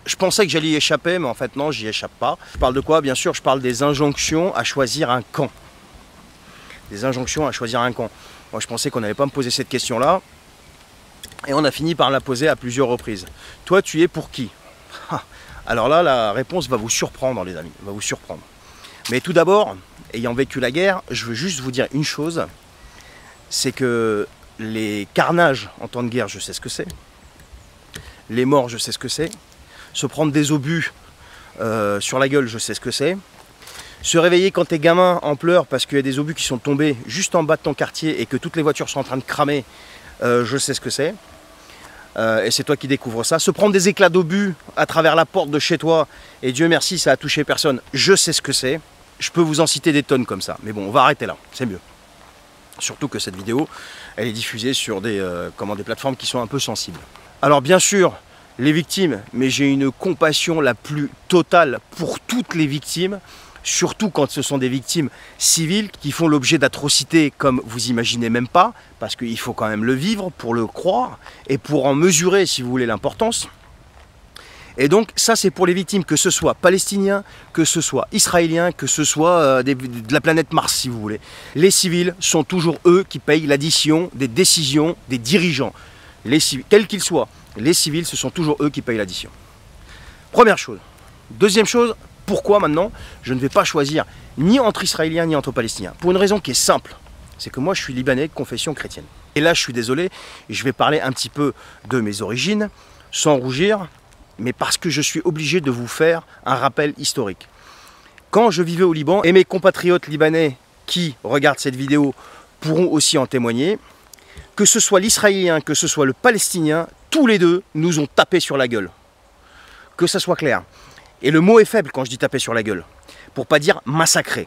je pensais que j'allais y échapper, mais en fait non, j'y échappe pas. Je parle de quoi? Bien sûr, je parle des injonctions à choisir un camp. Des injonctions à choisir un camp. Moi, je pensais qu'on n'allait pas me poser cette question-là. Et on a fini par la poser à plusieurs reprises. Toi, tu es pour qui? Alors là, la réponse va vous surprendre, les amis. Va vous surprendre. Mais tout d'abord, ayant vécu la guerre, je veux juste vous dire une chose. C'est que les carnages en temps de guerre, je sais ce que c'est. Les morts, je sais ce que c'est. Se prendre des obus sur la gueule, je sais ce que c'est. Se réveiller quand t'es gamin en pleurs parce qu'il y a des obus qui sont tombés juste en bas de ton quartier et que toutes les voitures sont en train de cramer, je sais ce que c'est. Et c'est toi qui découvres ça. Se prendre des éclats d'obus à travers la porte de chez toi, et Dieu merci, ça a touché personne, je sais ce que c'est. Je peux vous en citer des tonnes comme ça. Mais bon, on va arrêter là, c'est mieux. Surtout que cette vidéo, elle est diffusée sur des plateformes qui sont un peu sensibles. Alors bien sûr, les victimes, mais j'ai une compassion la plus totale pour toutes les victimes, surtout quand ce sont des victimes civiles qui font l'objet d'atrocités comme vous imaginez même pas, parce qu'il faut quand même le vivre pour le croire et pour en mesurer, si vous voulez, l'importance. Et donc ça c'est pour les victimes, que ce soit palestiniens, que ce soit israéliens, que ce soit de la planète Mars si vous voulez. Les civils sont toujours eux qui payent l'addition des décisions des dirigeants. Les civils, quels qu'ils soient, les civils ce sont toujours eux qui payent l'addition. Première chose. Deuxième chose, pourquoi maintenant je ne vais pas choisir ni entre Israéliens ni entre Palestiniens? Pour une raison qui est simple, c'est que moi je suis libanais de confession chrétienne. Et là je suis désolé, je vais parler un petit peu de mes origines, sans rougir, mais parce que je suis obligé de vous faire un rappel historique. Quand je vivais au Liban, et mes compatriotes libanais qui regardent cette vidéo pourront aussi en témoigner, que ce soit l'Israélien, que ce soit le Palestinien, tous les deux nous ont tapé sur la gueule. Que ça soit clair. Et le mot est faible quand je dis taper sur la gueule, pour pas dire massacrer.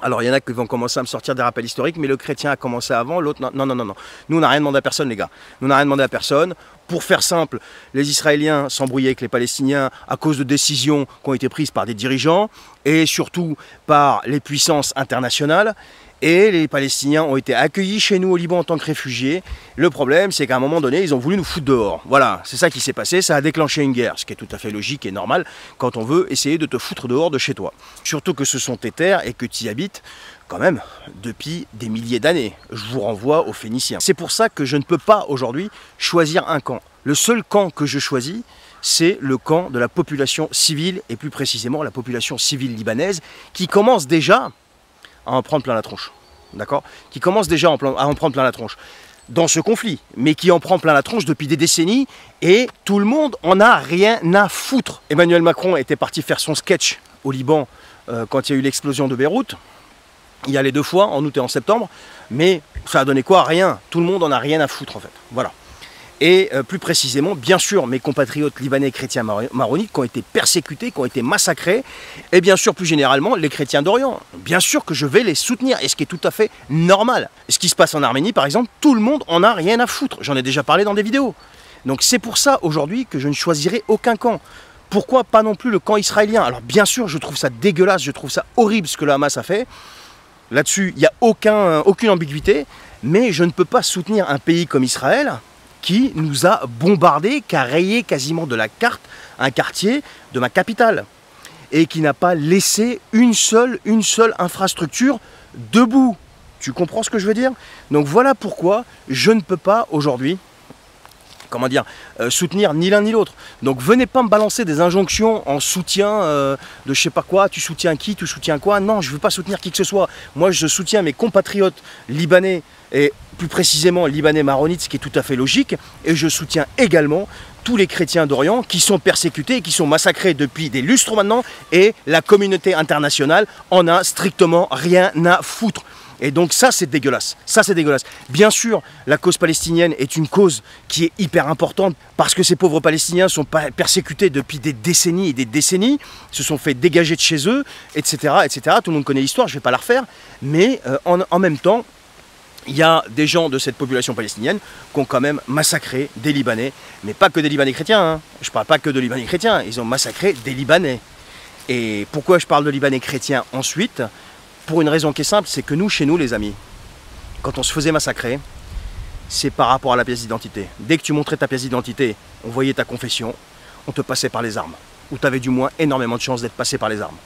Alors il y en a qui vont commencer à me sortir des rappels historiques, mais le chrétien a commencé avant, l'autre non, non, non, non, non. Nous on n'a rien demandé à personne les gars, nous on n'a rien demandé à personne. Pour faire simple, les Israéliens s'embrouillaient avec les Palestiniens à cause de décisions qui ont été prises par des dirigeants et surtout par les puissances internationales. Et les Palestiniens ont été accueillis chez nous au Liban en tant que réfugiés. Le problème, c'est qu'à un moment donné, ils ont voulu nous foutre dehors. Voilà, c'est ça qui s'est passé, ça a déclenché une guerre, ce qui est tout à fait logique et normal quand on veut essayer de te foutre dehors de chez toi. Surtout que ce sont tes terres et que tu y habites quand même depuis des milliers d'années. Je vous renvoie aux Phéniciens. C'est pour ça que je ne peux pas aujourd'hui choisir un camp. Le seul camp que je choisis, c'est le camp de la population civile, et plus précisément la population civile libanaise, qui commence déjà à en prendre plein la tronche, d'accord? Qui commence déjà à en prendre plein la tronche dans ce conflit, mais qui en prend plein la tronche depuis des décennies, et tout le monde en a rien à foutre. Emmanuel Macron était parti faire son sketch au Liban quand il y a eu l'explosion de Beyrouth. Il y a les deux fois, en août et en septembre, mais ça a donné quoi? Rien. Tout le monde en a rien à foutre en fait, voilà. Et plus précisément, bien sûr, mes compatriotes libanais chrétiens maronites qui ont été persécutés, qui ont été massacrés, et bien sûr, plus généralement, les chrétiens d'Orient. Bien sûr que je vais les soutenir, et ce qui est tout à fait normal. Ce qui se passe en Arménie, par exemple, tout le monde en a rien à foutre. J'en ai déjà parlé dans des vidéos. Donc c'est pour ça, aujourd'hui, que je ne choisirai aucun camp. Pourquoi pas non plus le camp israélien? Alors bien sûr, je trouve ça dégueulasse, je trouve ça horrible ce que le Hamas a fait. Là-dessus, il n'y a aucune ambiguïté, mais je ne peux pas soutenir un pays comme Israël qui nous a bombardé, qui a rayé quasiment de la carte un quartier de ma capitale et qui n'a pas laissé une seule infrastructure debout. Tu comprends ce que je veux dire? Donc voilà pourquoi je ne peux pas aujourd'hui, comment dire, soutenir ni l'un ni l'autre. Donc venez pas me balancer des injonctions en soutien de je sais pas quoi, tu soutiens qui, tu soutiens quoi. Non, je ne veux pas soutenir qui que ce soit. Moi je soutiens mes compatriotes libanais et plus précisément libanais maronites, ce qui est tout à fait logique. Et je soutiens également tous les chrétiens d'Orient qui sont persécutés et qui sont massacrés depuis des lustres maintenant, et la communauté internationale en a strictement rien à foutre. Et donc ça c'est dégueulasse, ça c'est dégueulasse. Bien sûr, la cause palestinienne est une cause qui est hyper importante parce que ces pauvres Palestiniens sont persécutés depuis des décennies et des décennies, se sont fait dégager de chez eux, etc. etc. Tout le monde connaît l'histoire, je ne vais pas la refaire, mais en même temps, il y a des gens de cette population palestinienne qui ont quand même massacré des Libanais, mais pas que des Libanais chrétiens, hein. Je ne parle pas que de Libanais chrétiens, ils ont massacré des Libanais. Et pourquoi je parle de Libanais chrétiens ensuite? Pour une raison qui est simple, c'est que nous, chez nous les amis, quand on se faisait massacrer, c'est par rapport à la pièce d'identité. Dès que tu montrais ta pièce d'identité, on voyait ta confession, on te passait par les armes. Ou tu avais du moins énormément de chances d'être passé par les armes.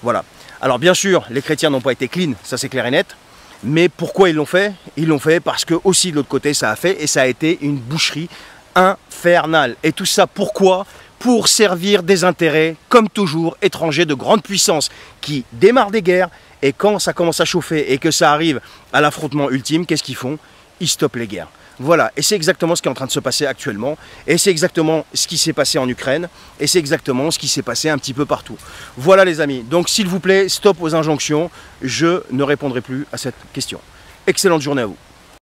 Voilà. Alors bien sûr, les chrétiens n'ont pas été clean, ça c'est clair et net. Mais pourquoi ils l'ont fait? Ils l'ont fait parce que aussi de l'autre côté ça a fait, et ça a été une boucherie infernale. Et tout ça pourquoi? Pour servir des intérêts, comme toujours, étrangers de grande puissance qui démarrent des guerres, et quand ça commence à chauffer et que ça arrive à l'affrontement ultime, qu'est-ce qu'ils font? Ils stoppent les guerres. Voilà, et c'est exactement ce qui est en train de se passer actuellement, et c'est exactement ce qui s'est passé en Ukraine, et c'est exactement ce qui s'est passé un petit peu partout. Voilà les amis, donc s'il vous plaît, stop aux injonctions, je ne répondrai plus à cette question. Excellente journée à vous.